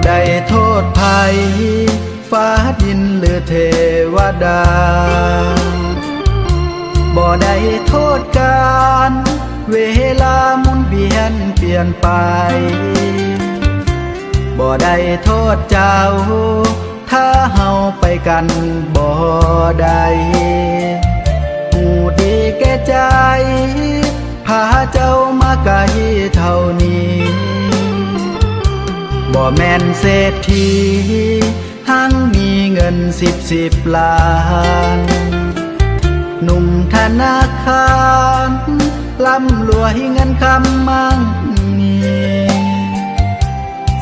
ได้โทษภัยฟ้าดินหรือเทวดาบ่ได้โทษการเวลาหมุนเวียนเปลี่ยนไปบ่ได้โทษเจ้าถ้าเฮาไปกันบ่ได้หูดีแก่ใจพาเจ้ามาไกลเท่านี้บ่แม่นเศรษฐีหังมีเงิน10 ล้านหนุ่มธนาคารร่ำรวยเงินคำมั่งมี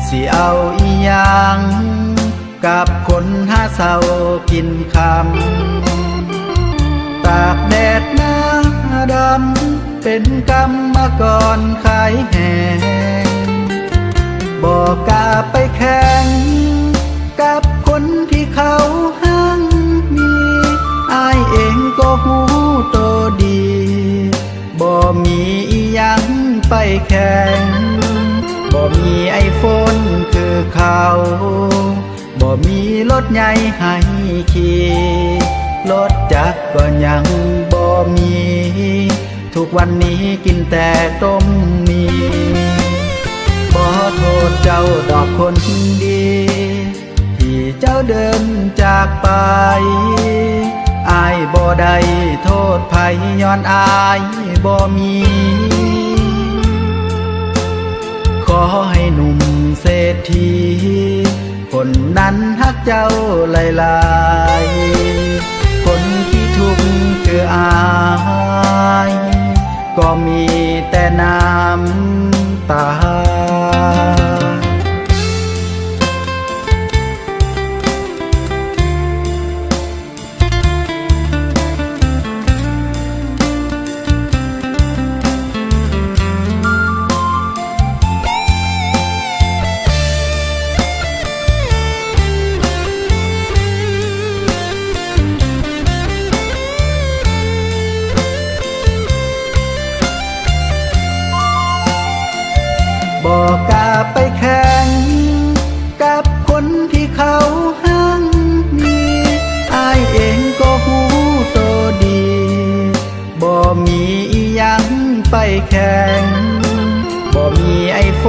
สิเอาอีหยังกับคนหาเศร้ากินคำตากแดดหน้าดำเป็นกรรมกรขายแหงบอกกล้าไปแข่งกับคนที่เขาหังมีอายเองก็หูโตดีบ่มีอีหยังไปแข่งบ่มีไอโฟนคือเขาบ่มีรถใหญ่ให้ขี่รถจักรก็ยังบ่มีทุกวันนี้กินแต่ต้มมีบ่โทษเจ้าดอกคนดีที่เจ้าเดินจากไปอายบ่ได้โทษภัยย้อนอายบ่มีขอให้หนุ่มเศรษฐีคนนั้นฮักเจ้าหลายๆคนที่ทุกข์คืออายก็มีแต่น้ำตาบอกกล้าไปแข่งกับคนที่เขาหังมีอายเองก็หูโตดีบ่มีอีหยังไปแข่งบ่มีไอโฟ